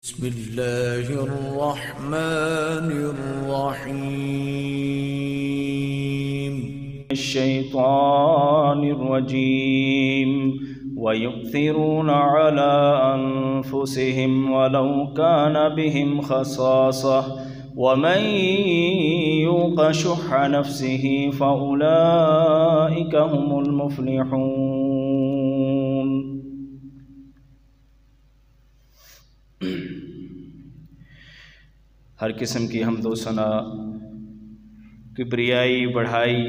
بسم الله الرحمن الرحيم الشيطان الرجيم ويؤثرون على أنفسهم ولو كان بهم خصاصة ومن يوق شح نفسه فأولئك هم المفلحون۔ ہر قسم کی حمد و ثنا کبریائی بڑھائی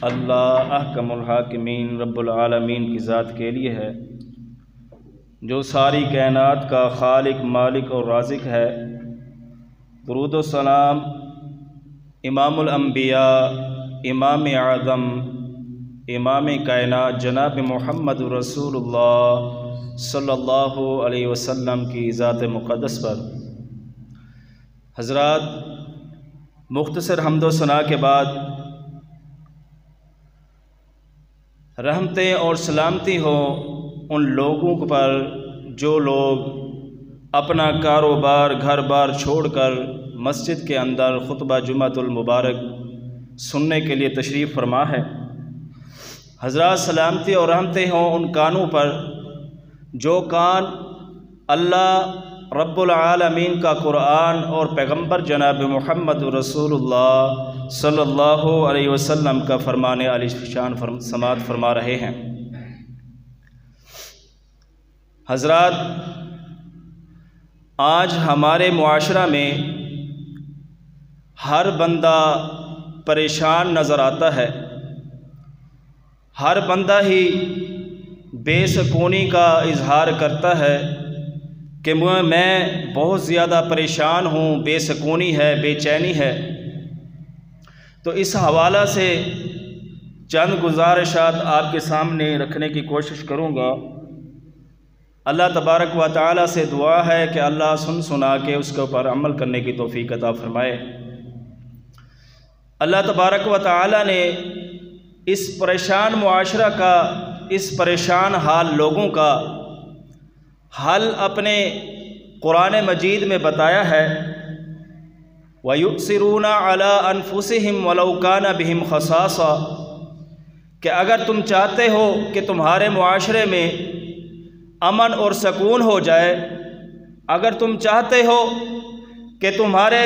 اللہ احکم الحاکمین رب العالمین کی ذات کے لیے ہے، جو ساری کائنات کا خالق، مالک اور رازق ہے۔ درود و سلام امام الانبیاء، امام اعظم، امام کائنات جناب محمد رسول اللہ صلی اللہ علیہ وسلم کی ذات مقدس پر۔ حضرات، مختصر حمد و ثنا کے بعد رحمتیں اور سلامتی ہو ان لوگوں پر جو لوگ اپنا کاروبار گھر بار چھوڑ کر مسجد کے اندر خطبہ جمعۃ المبارک سننے کے لیے تشریف فرما ہے۔ حضرات، سلامتی اور رحمتیں ہوں ان کانوں پر جو کان اللہ رب العالمین کا قرآن اور پیغمبر جناب محمد رسول اللہ صلی اللہ علیہ وسلم کا فرمان عالی شان سماعت فرما رہے ہیں۔ حضرات، آج ہمارے معاشرہ میں ہر بندہ پریشان نظر آتا ہے، ہر بندہ ہی بے سکونی کا اظہار کرتا ہے کہ میں بہت زیادہ پریشان ہوں، بے سکونی ہے، بے چینی ہے۔ تو اس حوالہ سے چند گزارشات آپ کے سامنے رکھنے کی کوشش کروں گا۔ اللہ تبارک و تعالی سے دعا ہے کہ اللہ سنا کے اس کے اوپر عمل کرنے کی توفیق عطا فرمائے۔ اللہ تبارک و تعالی نے اس پریشان معاشرہ کا، اس پریشان حال لوگوں کا حل اپنے قرآن مجید میں بتایا ہے۔ وَيُؤْثِرُونَ عَلَىٰ أَنفُسِهِمْ وَلَوْ كَانَ بِهِمْ خَصَاصَةٌ، کہ اگر تم چاہتے ہو کہ تمہارے معاشرے میں امن اور سکون ہو جائے، اگر تم چاہتے ہو کہ تمہارے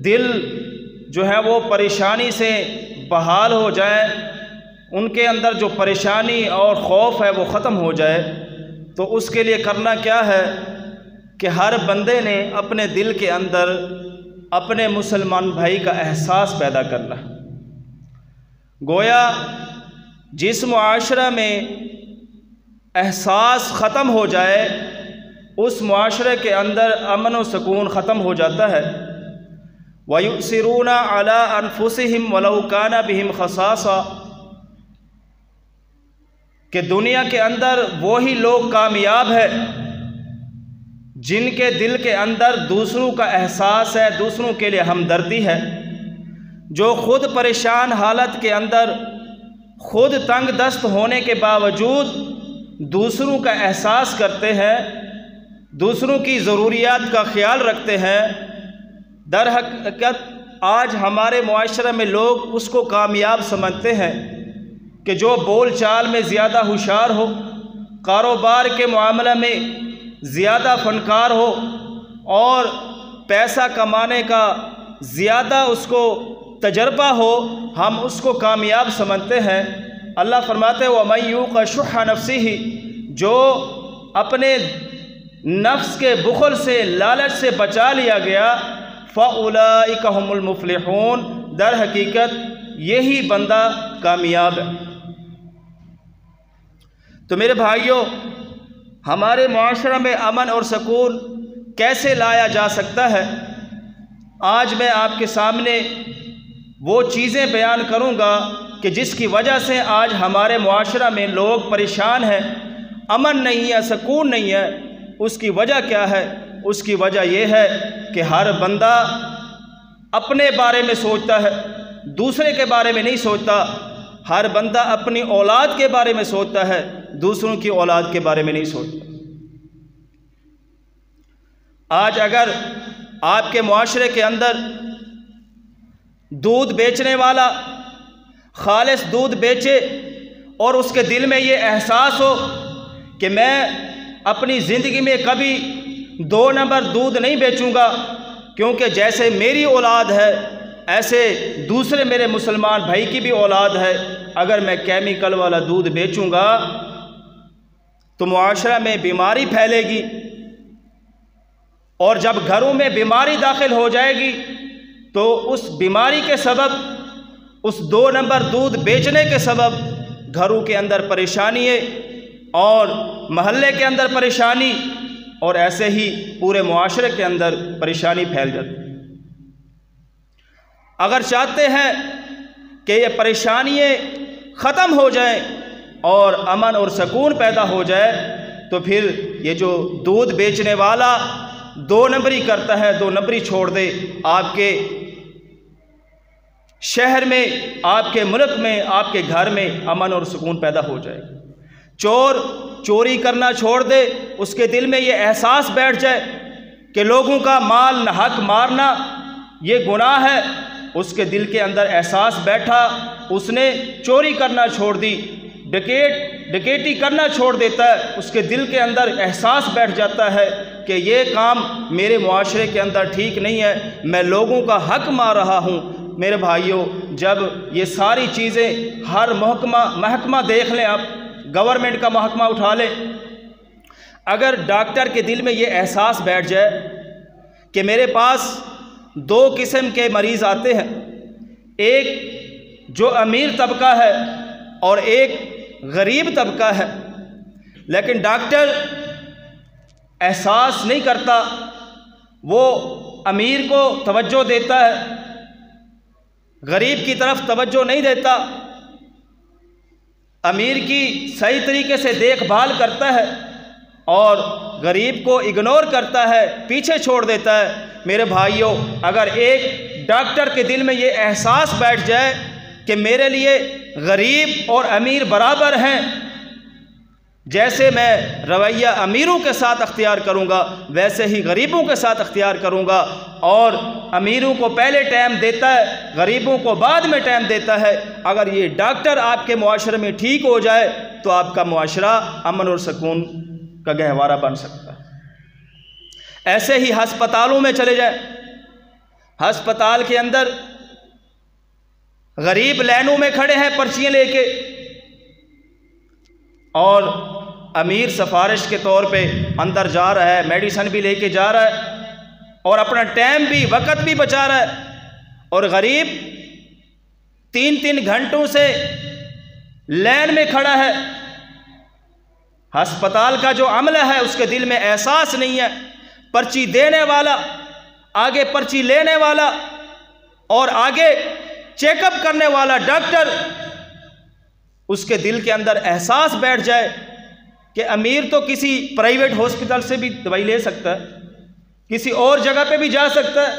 دل جو ہے وہ پریشانی سے بحال ہو جائے، ان کے اندر جو پریشانی اور خوف ہے وہ ختم ہو جائے، تو اس کے لیے کرنا کیا ہے کہ ہر بندے نے اپنے دل کے اندر اپنے مسلمان بھائی کا احساس پیدا کرنا۔ گویا جس معاشرہ میں احساس ختم ہو جائے، اس معاشرے کے اندر امن و سکون ختم ہو جاتا ہے۔ وَيُؤْثِرُونَ عَلَىٰ أَنفُسِهِمْ وَلَوْ كَانَ بِهِمْ خَصَاصَةٌ، کہ دنیا کے اندر وہی لوگ کامیاب ہے جن کے دل کے اندر دوسروں کا احساس ہے، دوسروں کے لیے ہمدردی ہے، جو خود پریشان حالت کے اندر، خود تنگ دست ہونے کے باوجود دوسروں کا احساس کرتے ہیں، دوسروں کی ضروریات کا خیال رکھتے ہیں۔ در حقیقت آج ہمارے معاشرے میں لوگ اس کو کامیاب سمجھتے ہیں کہ جو بول چال میں زیادہ ہوشیار ہو، کاروبار کے معاملہ میں زیادہ فنکار ہو اور پیسہ کمانے کا زیادہ اس کو تجربہ ہو، ہم اس کو کامیاب سمجھتے ہیں۔ اللہ فرماتے ہیں وَمَن يُوقَ شُحَّ نَفْسِهِ، جو اپنے نفس کے بخل سے، لالچ سے بچا لیا گیا، فَأُولَئِكَ هُمُ الْمُفْلِحُونَ، در حقیقت یہی بندہ کامیاب ہے۔ تو میرے بھائیوں، ہمارے معاشرہ میں امن اور سکون کیسے لایا جا سکتا ہے؟ آج میں آپ کے سامنے وہ چیزیں بیان کروں گا کہ جس کی وجہ سے آج ہمارے معاشرہ میں لوگ پریشان ہیں، امن نہیں ہے، سکون نہیں ہے۔ اس کی وجہ کیا ہے؟ اس کی وجہ یہ ہے کہ ہر بندہ اپنے بارے میں سوچتا ہے، دوسرے کے بارے میں نہیں سوچتا۔ ہر بندہ اپنی اولاد کے بارے میں سوچتا ہے، دوسروں کی اولاد کے بارے میں نہیں سوچتا۔ آج اگر آپ کے معاشرے کے اندر دودھ بیچنے والا خالص دودھ بیچے اور اس کے دل میں یہ احساس ہو کہ میں اپنی زندگی میں کبھی 2 نمبر دودھ نہیں بیچوں گا، کیونکہ جیسے میری اولاد ہے ایسے دوسرے میرے مسلمان بھائی کی بھی اولاد ہے، اگر میں کیمیکل والا دودھ بیچوں گا تو معاشرہ میں بیماری پھیلے گی، اور جب گھروں میں بیماری داخل ہو جائے گی تو اس بیماری کے سبب، اس 2 نمبر دودھ بیچنے کے سبب گھروں کے اندر پریشانی ہے اور محلے کے اندر پریشانی، اور ایسے ہی پورے معاشرے کے اندر پریشانی پھیل جاتی ہے۔ اگر چاہتے ہیں کہ یہ پریشانیاں ختم ہو جائیں اور امن اور سکون پیدا ہو جائے تو پھر یہ جو دودھ بیچنے والا 2 نمبری کرتا ہے 2 نمبری چھوڑ دے، آپ کے شہر میں، آپ کے ملک میں، آپ کے گھر میں امن اور سکون پیدا ہو جائے۔ چور چوری کرنا چھوڑ دے، اس کے دل میں یہ احساس بیٹھ جائے کہ لوگوں کا مال ناحق مارنا یہ گناہ ہے، اس کے دل کے اندر احساس بیٹھا، اس نے چوری کرنا چھوڑ دی، ڈکیٹی کرنا چھوڑ دیتا ہے، اس کے دل کے اندر احساس بیٹھ جاتا ہے کہ یہ کام میرے معاشرے کے اندر ٹھیک نہیں ہے، میں لوگوں کا حق مار رہا ہوں۔ میرے بھائیوں، جب یہ ساری چیزیں ہر محکمہ دیکھ لیں، آپ گورنمنٹ کا محکمہ اٹھا لیں، اگر ڈاکٹر کے دل میں یہ احساس بیٹھ جائے کہ میرے پاس 2 قسم کے مریض آتے ہیں، ایک جو امیر طبقہ ہے اور ایک غریب طبقہ ہے، لیکن ڈاکٹر احساس نہیں کرتا، وہ امیر کو توجہ دیتا ہے، غریب کی طرف توجہ نہیں دیتا، امیر کی صحیح طریقے سے دیکھ بھال کرتا ہے اور غریب کو اگنور کرتا ہے، پیچھے چھوڑ دیتا ہے۔ میرے بھائیوں، اگر ایک ڈاکٹر کے دل میں یہ احساس بیٹھ جائے کہ میرے لیے غریب اور امیر برابر ہیں، جیسے میں رویہ امیروں کے ساتھ اختیار کروں گا ویسے ہی غریبوں کے ساتھ اختیار کروں گا، اور امیروں کو پہلے ٹائم دیتا ہے، غریبوں کو بعد میں ٹائم دیتا ہے۔ اگر یہ ڈاکٹر آپ کے معاشرے میں ٹھیک ہو جائے تو آپ کا معاشرہ امن اور سکون کا گہوارہ بن سکتا ہے۔ ایسے ہی ہسپتالوں میں چلے جائیں، ہسپتال کے اندر غریب لائنوں میں کھڑے ہیں پرچیاں لے کے، اور امیر سفارش کے طور پہ اندر جا رہا ہے، میڈیسن بھی لے کے جا رہا ہے اور اپنا ٹائم بھی وقت بھی بچا رہا ہے، اور غریب 3 گھنٹوں سے لائن میں کھڑا ہے۔ ہسپتال کا جو عملہ ہے اس کے دل میں احساس نہیں ہے، پرچی دینے والا، آگے پرچی لینے والا اور آگے چیک اپ کرنے والا ڈاکٹر، اس کے دل کے اندر احساس بیٹھ جائے کہ امیر تو کسی پرائیویٹ ہاسپٹل سے بھی دوائی لے سکتا ہے، کسی اور جگہ پہ بھی جا سکتا ہے،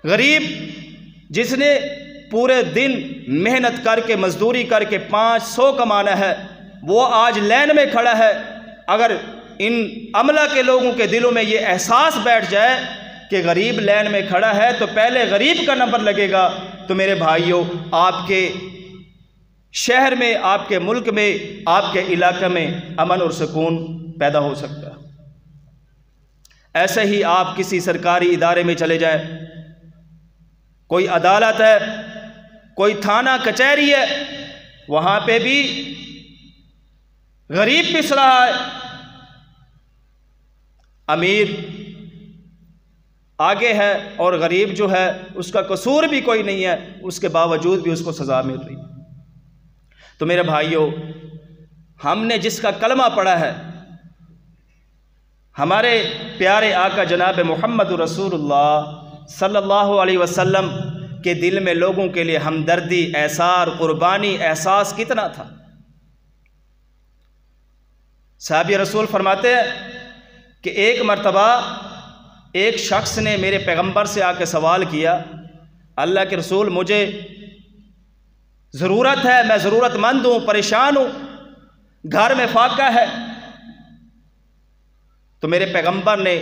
غریب جس نے پورے دن محنت کر کے مزدوری کر کے 500 کمانا ہے، وہ آج لائن میں کھڑا ہے۔ اگر ان عملہ کے لوگوں کے دلوں میں یہ احساس بیٹھ جائے کہ غریب لائن میں کھڑا ہے تو پہلے غریب کا نمبر لگے گا، تو میرے بھائیوں، آپ کے شہر میں، آپ کے ملک میں، آپ کے علاقے میں امن اور سکون پیدا ہو سکتا ہے۔ ایسے ہی آپ کسی سرکاری ادارے میں چلے جائیں، کوئی عدالت ہے، کوئی تھانہ کچہری ہے، وہاں پہ بھی غریب پس رہا ہے، امیر آگے ہے اور غریب جو ہے اس کا قصور بھی کوئی نہیں ہے، اس کے باوجود بھی اس کو سزا مل رہی ہے۔ تو میرے بھائیوں، ہم نے جس کا کلمہ پڑھا ہے، ہمارے پیارے آقا جناب محمد رسول اللہ صلی اللہ علیہ وسلم کے دل میں لوگوں کے لیے ہمدردی، ایثار، قربانی، احساس کتنا تھا۔ صحابی رسول فرماتے ہیں کہ ایک مرتبہ ایک شخص نے میرے پیغمبر سے آ کے سوال کیا، اللہ کے رسول، مجھے ضرورت ہے، میں ضرورت مند ہوں، پریشان ہوں، گھر میں فاقہ ہے۔ تو میرے پیغمبر نے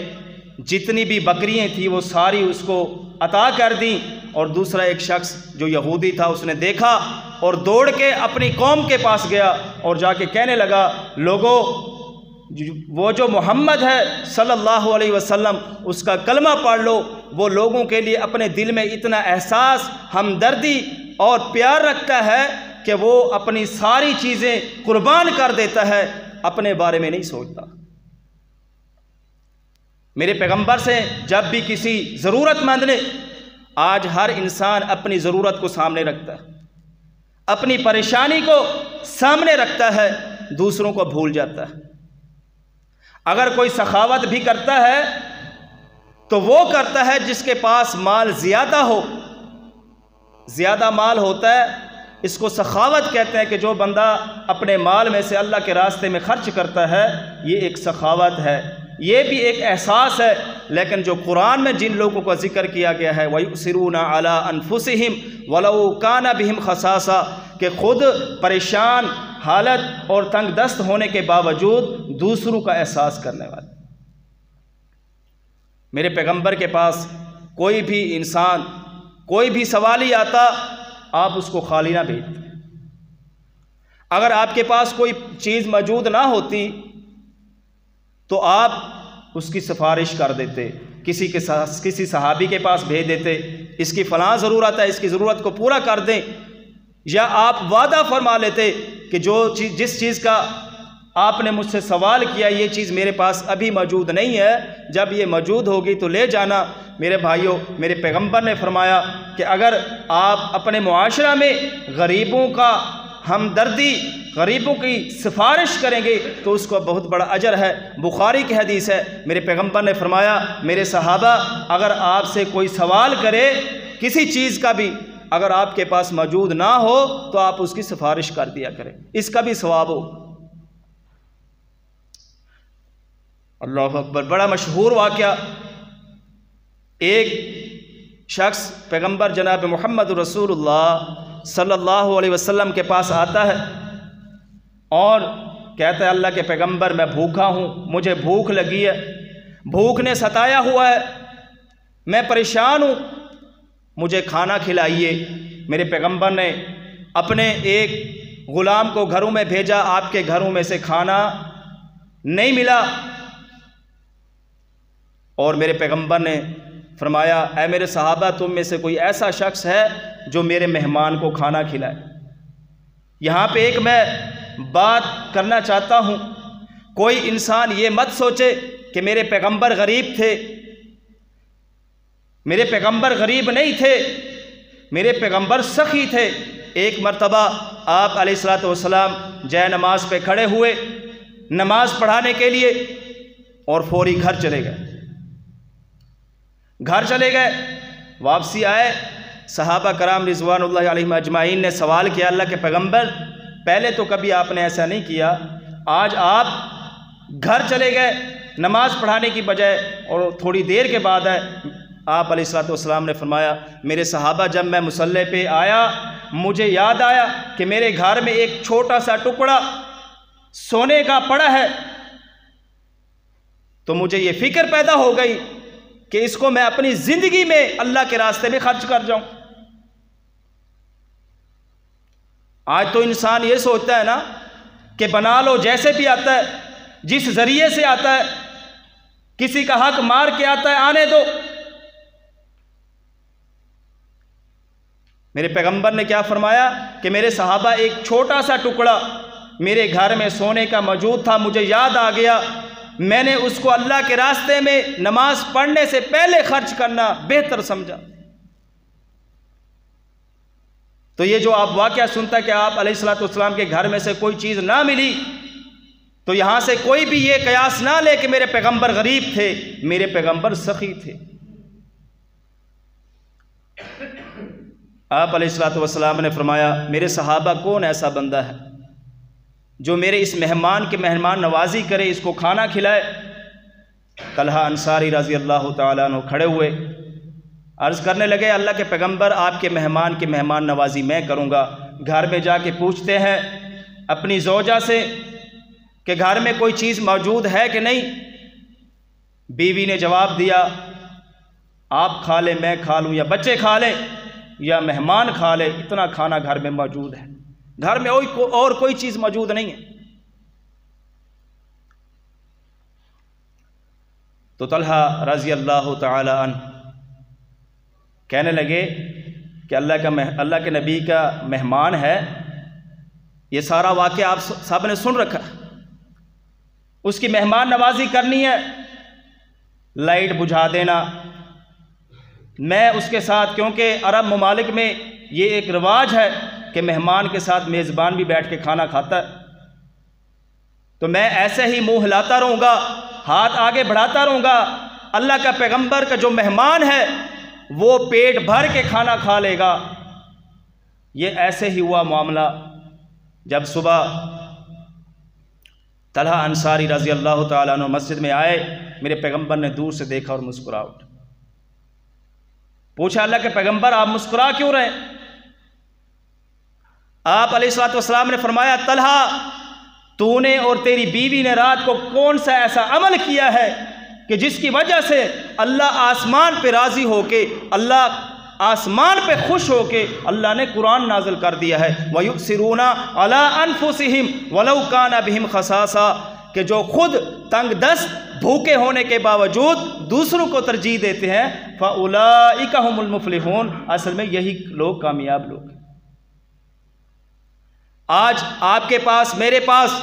جتنی بھی بکریاں تھیں وہ ساری اس کو عطا کر دیں۔ اور دوسرا ایک شخص جو یہودی تھا اس نے دیکھا اور دوڑ کے اپنی قوم کے پاس گیا اور جا کے کہنے لگا، لوگوں وہ جو محمد ہے صلی اللہ علیہ وسلم اس کا کلمہ پڑھ لو۔ وہ لوگوں کے لیے اپنے دل میں اتنا احساس، ہمدردی اور پیار رکھتا ہے کہ وہ اپنی ساری چیزیں قربان کر دیتا ہے، اپنے بارے میں نہیں سوچتا۔ میرے پیغمبر سے جب بھی کسی ضرورت مند نے، آج ہر انسان اپنی ضرورت کو سامنے رکھتا ہے، اپنی پریشانی کو سامنے رکھتا ہے، دوسروں کو بھول جاتا ہے۔ اگر کوئی سخاوت بھی کرتا ہے تو وہ کرتا ہے جس کے پاس مال زیادہ ہو، زیادہ مال ہوتا ہے، اس کو سخاوت کہتے ہیں کہ جو بندہ اپنے مال میں سے اللہ کے راستے میں خرچ کرتا ہے، یہ ایک سخاوت ہے، یہ بھی ایک احساس ہے۔ لیکن جو قرآن میں جن لوگوں کا ذکر کیا گیا ہے وَيُؤْثِرُونَ عَلَىٰ أَنفُسِهِمْ وَلَوْ كَانَ بِهِمْ خَصَاصَةٌ، کہ خود پریشان حالت اور تنگ دست ہونے کے باوجود دوسروں کا احساس کرنے والے۔ میرے پیغمبر کے پاس کوئی بھی انسان، کوئی بھی سوالی آتا، آپ اس کو خالی نہ بھیجتے۔ اگر آپ کے پاس کوئی چیز موجود نہ ہوتی تو آپ اس کی سفارش کر دیتے، کسی صحابی کے پاس بھیج دیتے، اس کی فلاں ضرورت ہے، اس کی ضرورت کو پورا کر دیں، یا آپ وعدہ فرما لیتے کہ جس چیز کا آپ نے مجھ سے سوال کیا یہ چیز میرے پاس ابھی موجود نہیں ہے، جب یہ موجود ہوگی تو لے جانا۔ میرے بھائیوں، میرے پیغمبر نے فرمایا کہ اگر آپ اپنے معاشرہ میں غریبوں کا ہمدردی، غریبوں کی سفارش کریں گے تو اس کو بہت بڑا اجر ہے۔ بخاری کی حدیث ہے، میرے پیغمبر نے فرمایا، میرے صحابہ اگر آپ سے کوئی سوال کرے کسی چیز کا بھی، اگر آپ کے پاس موجود نہ ہو تو آپ اس کی سفارش کر دیا کریں، اس کا بھی ثواب ہو۔ اللہ اکبر۔ بڑا مشہور واقعہ، ایک شخص پیغمبر جناب محمد رسول اللہ صلی اللہ علیہ وسلم کے پاس آتا ہے اور کہتا ہے، اللہ کے پیغمبر میں بھوکا ہوں، مجھے بھوک لگی ہے، بھوک نے ستایا ہوا ہے، میں پریشان ہوں، مجھے کھانا کھلائیے۔ میرے پیغمبر نے اپنے ایک غلام کو گھروں میں بھیجا، آپ کے گھروں میں سے کھانا نہیں ملا، اور میرے پیغمبر نے فرمایا، اے میرے صحابہ تم میں سے کوئی ایسا شخص ہے جو میرے مہمان کو کھانا کھلائے۔ یہاں پہ ایک میں بات کرنا چاہتا ہوں، کوئی انسان یہ مت سوچے کہ میرے پیغمبر غریب تھے، میرے پیغمبر غریب نہیں تھے، میرے پیغمبر سخی تھے۔ ایک مرتبہ آپ علیہ الصلوۃ والسلام جے نماز پہ کھڑے ہوئے نماز پڑھانے کے لیے اور فوری گھر چلے گئے، واپسی آئے، صحابہ کرام رضوان اللہ علیہم اجمعین نے سوال کیا، اللہ کے پیغمبر پہلے تو کبھی آپ نے ایسا نہیں کیا، آج آپ گھر چلے گئے نماز پڑھانے کی بجائے، اور تھوڑی دیر کے بعد ہے آپ علیہ الصلوۃ والسلام نے فرمایا، میرے صحابہ جب میں مصلی پہ آیا مجھے یاد آیا کہ میرے گھر میں ایک چھوٹا سا ٹکڑا سونے کا پڑا ہے، تو مجھے یہ فکر پیدا ہو گئی کہ اس کو میں اپنی زندگی میں اللہ کے راستے میں خرچ کر جاؤں۔ آج تو انسان یہ سوچتا ہے نا کہ بنا لو، جیسے بھی آتا ہے، جس ذریعے سے آتا ہے، کسی کا حق مار کے آتا ہے، آنے دو۔ میرے پیغمبر نے کیا فرمایا کہ میرے صحابہ ایک چھوٹا سا ٹکڑا میرے گھر میں سونے کا موجود تھا، مجھے یاد آ گیا، میں نے اس کو اللہ کے راستے میں نماز پڑھنے سے پہلے خرچ کرنا بہتر سمجھا۔ تو یہ جو آپ واقعہ سنتا کہ آپ علیہ الصلوۃ والسلام کے گھر میں سے کوئی چیز نہ ملی، تو یہاں سے کوئی بھی یہ قیاس نہ لے کہ میرے پیغمبر غریب تھے، میرے پیغمبر سخی تھے۔ آپ علیہ الصلوۃ والسلام نے فرمایا، میرے صحابہ کون ایسا بندہ ہے جو میرے اس مہمان کی مہمان نوازی کرے، اس کو کھانا کھلائے۔ طلحہ انصاری رضی اللہ تعالیٰ عنہ کھڑے ہوئے، عرض کرنے لگے، اللہ کے پیغمبر آپ کے مہمان کی مہمان نوازی میں کروں گا۔ گھر میں جا کے پوچھتے ہیں اپنی زوجہ سے کہ گھر میں کوئی چیز موجود ہے کہ نہیں۔ بیوی نے جواب دیا آپ کھا لیں میں کھا لوں یا بچے کھا لیں یا مہمان کھا لیں، اتنا کھانا گھر میں موجود ہے، گھر میں اور کوئی چیز موجود نہیں ہے۔ تو طلحہ رضی اللہ تعالی عنہ کہنے لگے کہ اللہ کے نبی کا مہمان ہے، یہ سارا واقعہ آپ سب نے سن رکھا، اس کی مہمان نوازی کرنی ہے، لائٹ بجھا دینا، میں اس کے ساتھ، کیونکہ عرب ممالک میں یہ ایک رواج ہے کہ مہمان کے ساتھ میزبان بھی بیٹھ کے کھانا کھاتا ہے، تو میں ایسے ہی منہ ہلاتا رہوں گا، ہاتھ آگے بڑھاتا رہوں گا، اللہ کا پیغمبر کا جو مہمان ہے وہ پیٹ بھر کے کھانا کھا لے گا۔ یہ ایسے ہی ہوا معاملہ۔ جب صبح طلحہ انصاری رضی اللہ تعالیٰ عنہ مسجد میں آئے، میرے پیغمبر نے دور سے دیکھا اور مسکرا اٹھا۔ پوچھا اللہ کے پیغمبر آپ مسکرا کیوں رہے؟ آپ علیہ الصلوۃ والسلام نے فرمایا طلحہ تو نے اور تیری بیوی نے رات کو کون سا ایسا عمل کیا ہے کہ جس کی وجہ سے اللہ آسمان پہ راضی ہو کے، اللہ آسمان پہ خوش ہو کے اللہ نے قرآن نازل کر دیا ہے وَيُؤْثِرُونَ عَلَىٰ أَنفُسِهِمْ وَلَوْ كَانَ بِهِمْ خَصَاصَةٌ، کہ جو خود تنگ دست بھوکے ہونے کے باوجود دوسروں کو ترجیح دیتے ہیں، فَأُولَٰئِكَ هُمُ الْمُفْلِحُونَ، اصل میں یہی لوگ کامیاب لوگ ہیں۔ آج آپ کے پاس میرے پاس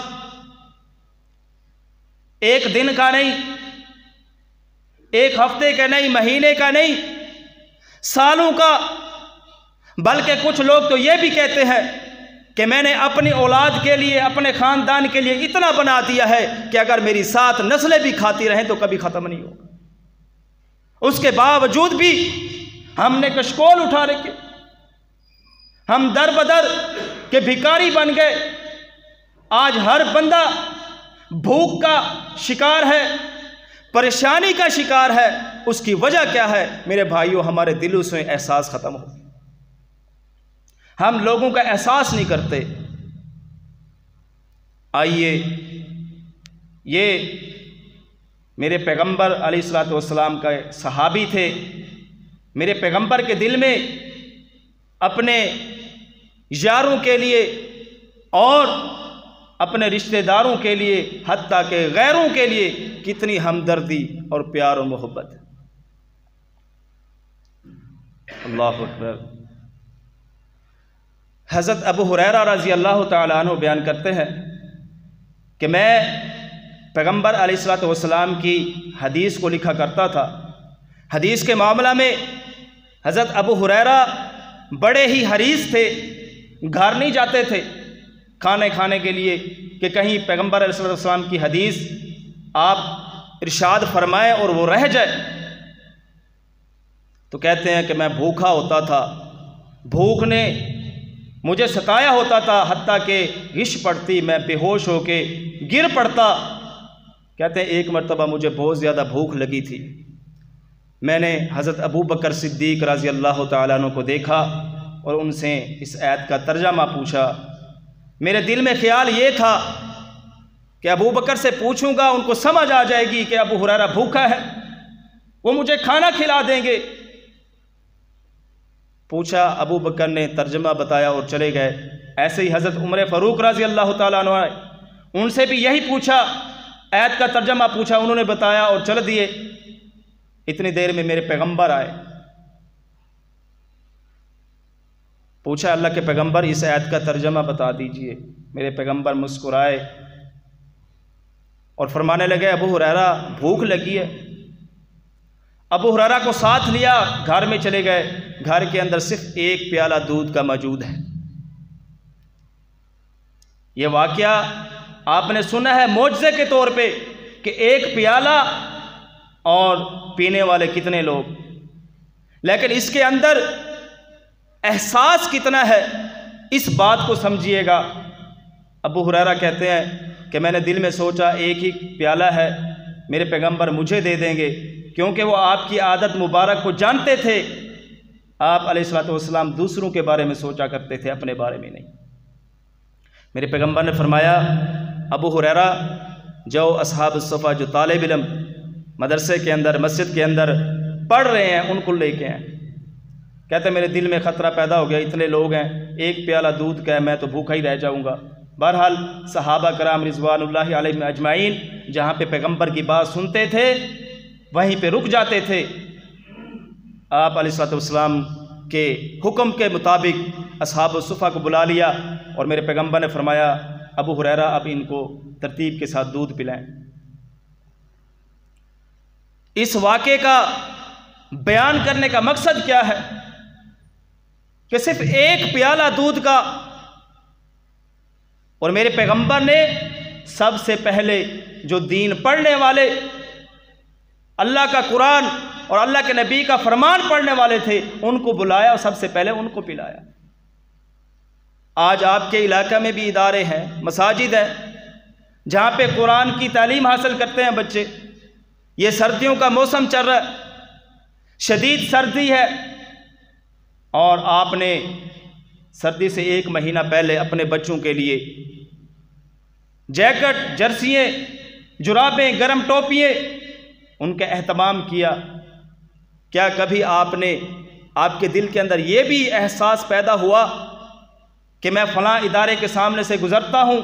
ایک دن کا نہیں، ایک ہفتے کا نہیں، مہینے کا نہیں، سالوں کا، بلکہ کچھ لوگ تو یہ بھی کہتے ہیں کہ میں نے اپنی اولاد کے لیے، اپنے خاندان کے لیے اتنا بنا دیا ہے کہ اگر میری 7 نسلیں بھی کھاتی رہیں تو کبھی ختم نہیں ہوگا۔ اس کے باوجود بھی ہم نے کشکول اٹھا رکھے، ہم در بدر کے بھکاری بن گئے۔ آج ہر بندہ بھوک کا شکار ہے، پریشانی کا شکار ہے۔ اس کی وجہ کیا ہے میرے بھائیوں؟ ہمارے دلوں سے احساس ختم ہو، ہم لوگوں کا احساس نہیں کرتے۔ آئیے، یہ میرے پیغمبر علیہ الصلوۃ والسلام کا صحابی تھے، میرے پیغمبر کے دل میں اپنے یاروں کے لیے اور اپنے رشتہ داروں کے لیے، حتیٰ کہ غیروں کے لیے کتنی ہمدردی اور پیار و محبت ہے۔ اللہ اکبر۔ حضرت ابو ہریرہ رضی اللہ تعالیٰ عنہ بیان کرتے ہیں کہ میں پیغمبر علیہ الصلوۃ والسلام کی حدیث کو لکھا کرتا تھا۔ حدیث کے معاملہ میں حضرت ابو ہریرہ بڑے ہی حریص تھے، گھر نہیں جاتے تھے کھانے کھانے کے لیے کہ کہیں پیغمبر علیہ الصلوۃ والسلام کی حدیث آپ ارشاد فرمائیں اور وہ رہ جائے۔ تو کہتے ہیں کہ میں بھوکا ہوتا تھا، بھوک نے مجھے ستایا ہوتا تھا، حتیٰ کہ غش پڑتی، میں بے ہوش ہو کے گر پڑتا۔ کہتے ہیں ایک مرتبہ مجھے بہت زیادہ بھوک لگی تھی، میں نے حضرت ابو بکر صدیق رضی اللہ تعالیٰ عنہ کو دیکھا اور ان سے اس آیت کا ترجمہ پوچھا۔ میرے دل میں خیال یہ تھا کہ ابو بکر سے پوچھوں گا، ان کو سمجھ آ جائے گی کہ ابو ہریرہ بھوکا ہے، وہ مجھے کھانا کھلا دیں گے۔ پوچھا، ابو بکر نے ترجمہ بتایا اور چلے گئے۔ ایسے ہی حضرت عمر فاروق رضی اللہ تعالیٰ عنہ آئے، ان سے بھی یہی پوچھا، آیت کا ترجمہ پوچھا، انہوں نے بتایا اور چل دیے۔ اتنی دیر میں میرے پیغمبر آئے، پوچھا اللہ کے پیغمبر اس آیت کا ترجمہ بتا دیجئے۔ میرے پیغمبر مسکرائے اور فرمانے لگے ابو ہریرہ بھوک لگی ہے۔ ابو ہریرہ کو ساتھ لیا، گھر میں چلے گئے، گھر کے اندر صرف ایک پیالہ دودھ کا موجود ہے۔ یہ واقعہ آپ نے سنا ہے معجزے کے طور پہ کہ ایک پیالہ اور پینے والے کتنے لوگ، لیکن اس کے اندر احساس کتنا ہے اس بات کو سمجھیے گا۔ ابو ہریرہ کہتے ہیں کہ میں نے دل میں سوچا ایک ہی پیالہ ہے، میرے پیغمبر مجھے دے دیں گے، کیونکہ وہ آپ کی عادت مبارک کو جانتے تھے۔ آپ علیہ الصلوۃ والسلام دوسروں کے بارے میں سوچا کرتے تھے، اپنے بارے میں نہیں۔ میرے پیغمبر نے فرمایا ابو ہریرہ جاؤ اصحاب الصفا جو طالب علم مدرسے کے اندر مسجد کے اندر پڑھ رہے ہیں، ان کو لے کے آئیں۔ کہتے ہیں میرے دل میں خطرہ پیدا ہو گیا، اتنے لوگ ہیں، ایک پیالہ دودھ کا ہے، میں تو بھوکا ہی رہ جاؤں گا۔ بہرحال صحابہ کرام رضوان اللہ علیہم اجمعین جہاں پہ پیغمبر کی بات سنتے تھے وہیں پہ رک جاتے تھے۔ آپ علیہ الصلوۃ والسلام کے حکم کے مطابق اصحاب الصفہ کو بلا لیا اور میرے پیغمبر نے فرمایا ابو ہریرہ اب ان کو ترتیب کے ساتھ دودھ پلائیں۔ اس واقعے کا بیان کرنے کا مقصد کیا ہے کہ صرف ایک پیالہ دودھ کا، اور میرے پیغمبر نے سب سے پہلے جو دین پڑھنے والے، اللہ کا قرآن اور اللہ کے نبی کا فرمان پڑھنے والے تھے، ان کو بلایا اور سب سے پہلے ان کو پلایا۔ آج آپ کے علاقہ میں بھی ادارے ہیں، مساجد ہیں، جہاں پہ قرآن کی تعلیم حاصل کرتے ہیں بچے۔ یہ سردیوں کا موسم چل رہا ہے، شدید سردی ہے، اور آپ نے سردی سے 1 مہینہ پہلے اپنے بچوں کے لیے جیکٹ، جرسیاں، جرابیں، گرم ٹوپیاں ان کا اہتمام کیا۔ کیا کبھی آپ کے دل کے اندر یہ بھی احساس پیدا ہوا کہ میں فلاں ادارے کے سامنے سے گزرتا ہوں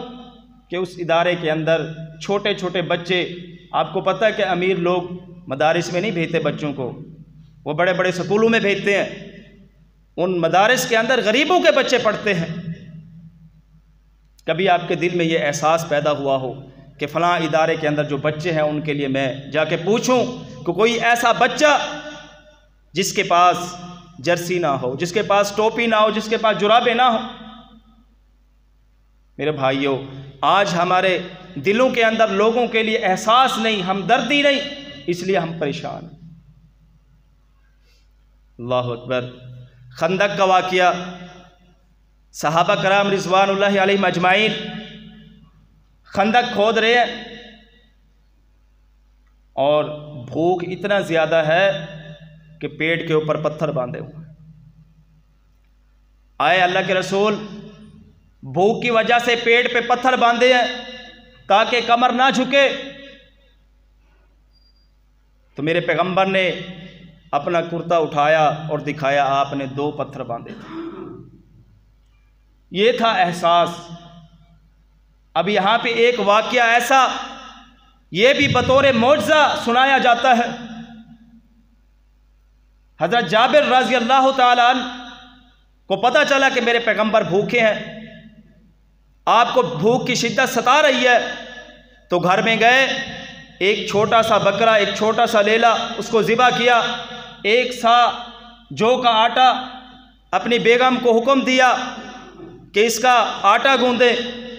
کہ اس ادارے کے اندر چھوٹے چھوٹے بچے، آپ کو پتہ ہے کہ امیر لوگ مدارس میں نہیں بھیجتے بچوں کو، وہ بڑے بڑے سکولوں میں بھیجتے ہیں، ان مدارس کے اندر غریبوں کے بچے پڑھتے ہیں۔ کبھی آپ کے دل میں یہ احساس پیدا ہوا ہو کہ فلاں ادارے کے اندر جو بچے ہیں ان کے لیے میں جا کے پوچھوں کہ کوئی ایسا بچہ جس کے پاس جرسی نہ ہو، جس کے پاس ٹوپی نہ ہو، جس کے پاس جرابیں نہ ہو؟ میرے بھائیوں، آج ہمارے دلوں کے اندر لوگوں کے لیے احساس نہیں، ہمدردی نہیں، اس لیے ہم پریشان ہیں۔ اللہ اکبر۔ خندق کا واقعہ، صحابہ کرام رضوان اللہ علیہم اجمعین خندق کھود رہے ہیں اور بھوک اتنا زیادہ ہے کہ پیٹ کے اوپر پتھر باندھے ہوئے۔ آئے اللہ کے رسول، بھوک کی وجہ سے پیٹ پہ پتھر باندھے ہیں تاکہ کمر نہ جھکے۔ تو میرے پیغمبر نے اپنا کرتا اٹھایا اور دکھایا، آپ نے 2 پتھر باندھے تھے۔ یہ تھا احساس۔ اب یہاں پہ ایک واقعہ ایسا، یہ بھی بطور معجزہ سنایا جاتا ہے۔ حضرت جابر رضی اللہ تعالیٰ عنہ کو پتہ چلا کہ میرے پیغمبر بھوکے ہیں، آپ کو بھوک کی شدت ستا رہی ہے، تو گھر میں گئے، ایک چھوٹا سا بکرا، ایک چھوٹا سا لیلا، اس کو ذبح کیا، 1 سا جو کا آٹا، اپنی بیگم کو حکم دیا کہ اس کا آٹا گوندے،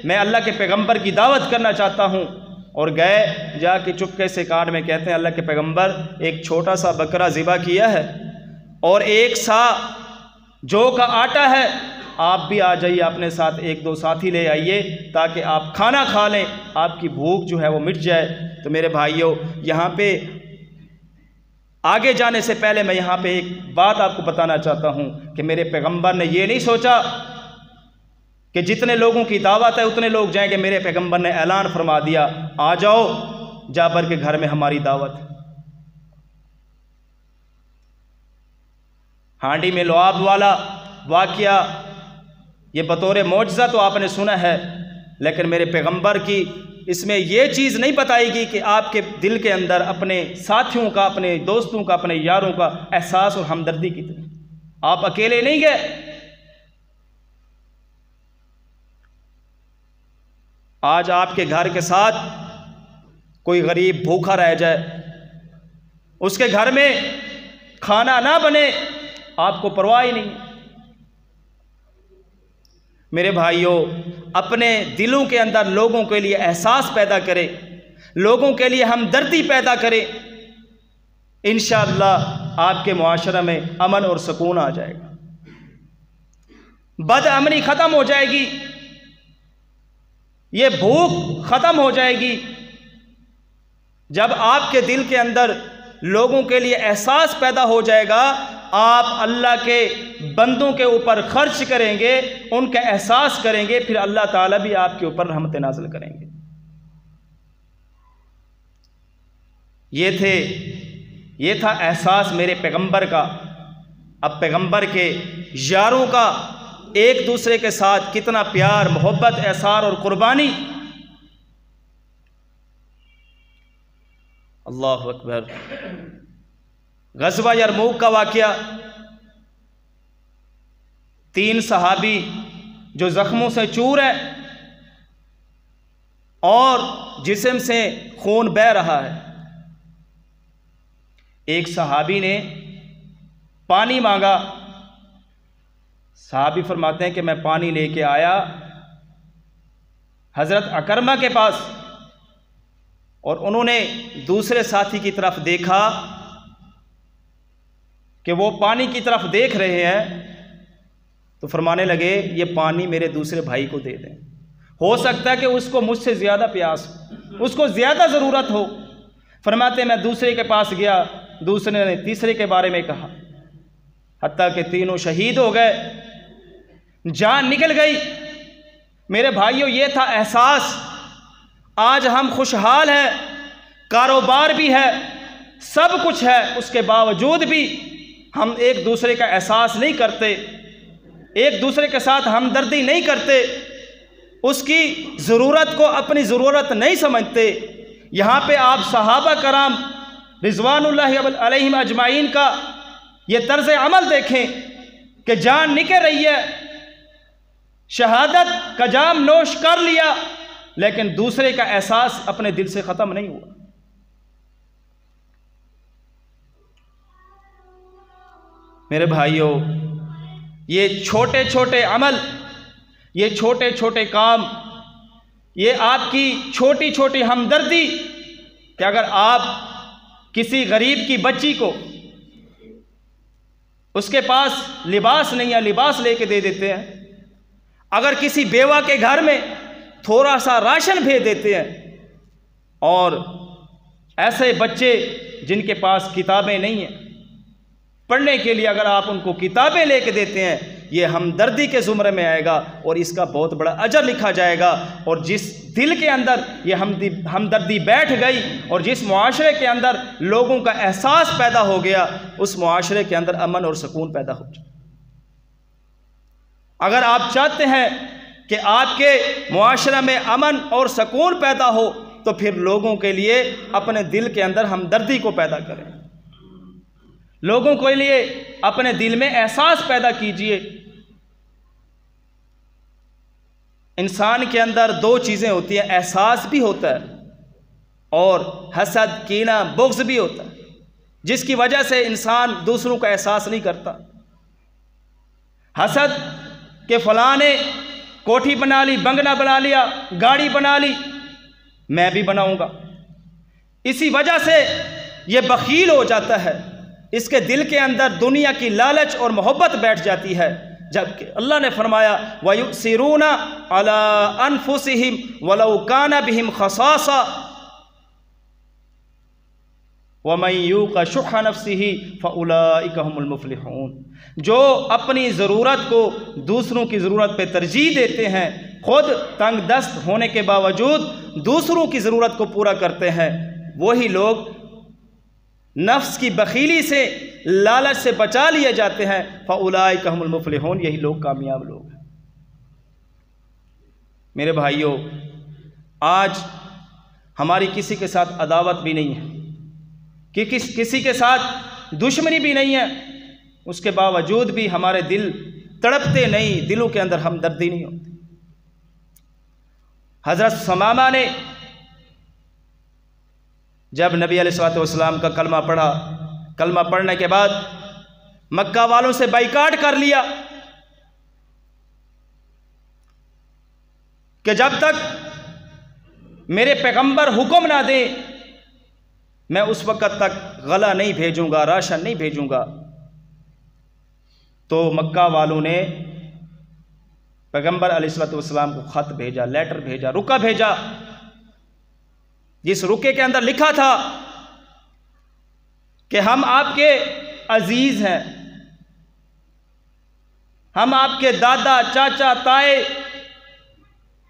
میں اللہ کے پیغمبر کی دعوت کرنا چاہتا ہوں، اور گئے، جا کے چپکے سے کان میں کہتے ہیں اللہ کے پیغمبر ایک چھوٹا سا بکرا ذبح کیا ہے اور 1 سا جو کا آٹا ہے، آپ بھی آ جائیے، اپنے ساتھ 1-2 ساتھی لے آئیے تاکہ آپ کھانا کھا لیں، آپ کی بھوک جو ہے وہ مٹ جائے۔ تو میرے بھائیوں، یہاں پہ آگے جانے سے پہلے میں یہاں پہ ایک بات آپ کو بتانا چاہتا ہوں کہ میرے پیغمبر نے یہ نہیں سوچا کہ جتنے لوگوں کی دعوت ہے اتنے لوگ جائیں گے۔ میرے پیغمبر نے اعلان فرما دیا، آ جاؤ جابر کے گھر میں ہماری دعوت ہے۔ ہانڈی میں لعاب والا واقعہ، یہ بطور معجزہ تو آپ نے سنا ہے، لیکن میرے پیغمبر کی اس میں یہ چیز نہیں بتائی گی کہ آپ کے دل کے اندر اپنے ساتھیوں کا، اپنے دوستوں کا، اپنے یاروں کا احساس اور ہمدردی کی طرح۔ آپ اکیلے نہیں گئے۔ آج آپ کے گھر کے ساتھ کوئی غریب بھوکا رہ جائے، اس کے گھر میں کھانا نہ بنے، آپ کو پرواہ ہی نہیں۔ میرے بھائیوں، اپنے دلوں کے اندر لوگوں کے لیے احساس پیدا کرے، لوگوں کے لیے ہمدردی پیدا کرے، انشاءاللہ آپ کے معاشرہ میں امن اور سکون آ جائے گا، بد امنی ختم ہو جائے گی، یہ بھوک ختم ہو جائے گی۔ جب آپ کے دل کے اندر لوگوں کے لیے احساس پیدا ہو جائے گا، آپ اللہ کے بندوں کے اوپر خرچ کریں گے، ان کا احساس کریں گے، پھر اللہ تعالیٰ بھی آپ کے اوپر رحمت نازل کریں گے۔ یہ تھا احساس میرے پیغمبر کا۔ اب پیغمبر کے یاروں کا ایک دوسرے کے ساتھ کتنا پیار، محبت، احسار اور قربانی۔ اللہ اکبر۔ غزوہ یرموک کا واقعہ، 3 صحابی جو زخموں سے چور ہے اور جسم سے خون بہہ رہا ہے۔ ایک صحابی نے پانی مانگا، صحابی فرماتے ہیں کہ میں پانی لے کے آیا حضرت اکرمہ کے پاس، اور انہوں نے دوسرے ساتھی کی طرف دیکھا کہ وہ پانی کی طرف دیکھ رہے ہیں، تو فرمانے لگے یہ پانی میرے دوسرے بھائی کو دے دیں، ہو سکتا ہے کہ اس کو مجھ سے زیادہ پیاس ہو، اس کو زیادہ ضرورت ہو۔ فرماتے میں دوسرے کے پاس گیا، دوسرے نے تیسرے کے بارے میں کہا، حتیٰ کہ تینوں شہید ہو گئے، جان نکل گئی۔ میرے بھائیوں، یہ تھا احساس۔ آج ہم خوشحال ہیں، کاروبار بھی ہے، سب کچھ ہے، اس کے باوجود بھی ہم ایک دوسرے کا احساس نہیں کرتے، ایک دوسرے کے ساتھ ہمدردی نہیں کرتے، اس کی ضرورت کو اپنی ضرورت نہیں سمجھتے۔ یہاں پہ آپ صحابہ کرام رضوان اللہ علیہم اجمعین کا یہ طرز عمل دیکھیں کہ جان نکل رہی ہے، شہادت کا جام نوش کر لیا، لیکن دوسرے کا احساس اپنے دل سے ختم نہیں ہوا۔ میرے بھائیوں، یہ چھوٹے چھوٹے عمل، یہ چھوٹے چھوٹے کام، یہ آپ کی چھوٹی چھوٹی ہمدردی، کہ اگر آپ کسی غریب کی بچی کو، اس کے پاس لباس نہیں ہے، لباس لے کے دے دیتے ہیں، اگر کسی بیوہ کے گھر میں تھوڑا سا راشن بھیج دیتے ہیں، اور ایسے بچے جن کے پاس کتابیں نہیں ہیں پڑھنے کے لیے، اگر آپ ان کو کتابیں لے کے دیتے ہیں، یہ ہمدردی کے زمرے میں آئے گا اور اس کا بہت بڑا اجر لکھا جائے گا۔ اور جس دل کے اندر یہ ہمدردی بیٹھ گئی اور جس معاشرے کے اندر لوگوں کا احساس پیدا ہو گیا، اس معاشرے کے اندر امن اور سکون پیدا ہو جائے۔ اگر آپ چاہتے ہیں کہ آپ کے معاشرے میں امن اور سکون پیدا ہو، تو پھر لوگوں کے لیے اپنے دل کے اندر ہمدردی کو پیدا کریں، لوگوں کے لیے اپنے دل میں احساس پیدا کیجئے۔ انسان کے اندر 2 چیزیں ہوتی ہیں، احساس بھی ہوتا ہے اور حسد، کینہ، بغض بھی ہوتا ہے، جس کی وجہ سے انسان دوسروں کا احساس نہیں کرتا۔ حسد کہ فلاں نے کوٹھی بنا لی، بنگلہ بنا لیا، گاڑی بنا لی، میں بھی بناؤں گا، اسی وجہ سے یہ بخیل ہو جاتا ہے، اس کے دل کے اندر دنیا کی لالچ اور محبت بیٹھ جاتی ہے۔ جبکہ اللہ نے فرمایا وَيُؤْثِرُونَ عَلَىٰ أَنفُسِهِمْ وَلَوْ كَانَ بِهِمْ خَصَاصَةٌ وَمَن يُوقَ شُحَّ نَفْسِهِ فَأُولَٰئِكَ هُمُ الْمُفْلِحُونَ، جو اپنی ضرورت کو دوسروں کی ضرورت پہ ترجیح دیتے ہیں، خود تنگ دست ہونے کے باوجود دوسروں کی ضرورت کو پورا کرتے ہیں، وہی لوگ نفس کی بخیلی سے، لالچ سے بچا لیے جاتے ہیں۔ فَأُولَٰئِكَ هُمُ الْمُفْلِحُونَ، یہی لوگ کامیاب لوگ ہیں۔ میرے بھائیوں، آج ہماری کسی کے ساتھ عداوت بھی نہیں ہے، کہ کسی کے ساتھ دشمنی بھی نہیں ہے، اس کے باوجود بھی ہمارے دل تڑپتے نہیں، دلوں کے اندر ہمدردی نہیں ہوتی۔ حضرت ثمامہ نے جب نبی علیہ الصلوۃ والسلام کا کلمہ پڑھا، کلمہ پڑھنے کے بعد مکہ والوں سے بائیکاٹ کر لیا کہ جب تک میرے پیغمبر حکم نہ دیں میں اس وقت تک غلہ نہیں بھیجوں گا، راشن نہیں بھیجوں گا۔ تو مکہ والوں نے پیغمبر علیہ الصلوۃ والسلام کو خط بھیجا، لیٹر بھیجا، رکا بھیجا، جس رکے کے اندر لکھا تھا کہ ہم آپ کے عزیز ہیں، ہم آپ کے دادا، چاچا، تائے،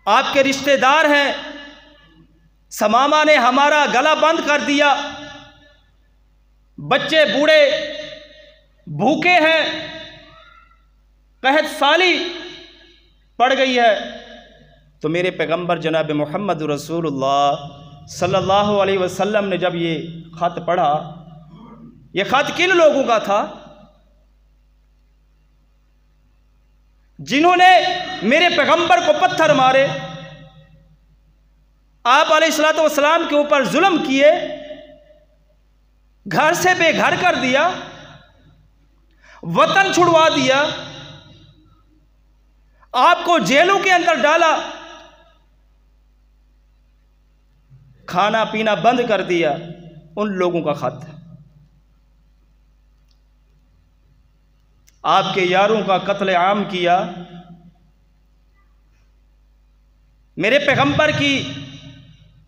آپ کے رشتہ دار ہیں، ثمامہ نے ہمارا گلا بند کر دیا، بچے بوڑھے بھوکے ہیں، قحط سالی پڑ گئی ہے، تو میرے پیغمبر جناب محمد رسول اللہ صلی اللہ علیہ وسلم نے جب یہ خط پڑھا، یہ خط کن لوگوں کا تھا؟ جنہوں نے میرے پیغمبر کو پتھر مارے، آپ علیہ الصلوۃ والسلام کے اوپر ظلم کیے، گھر سے بے گھر کر دیا، وطن چھڑوا دیا، آپ کو جیلوں کے اندر ڈالا، کھانا پینا بند کر دیا، ان لوگوں کا خط ہے۔ آپ کے یاروں کا قتل عام کیا، میرے پیغمبر کی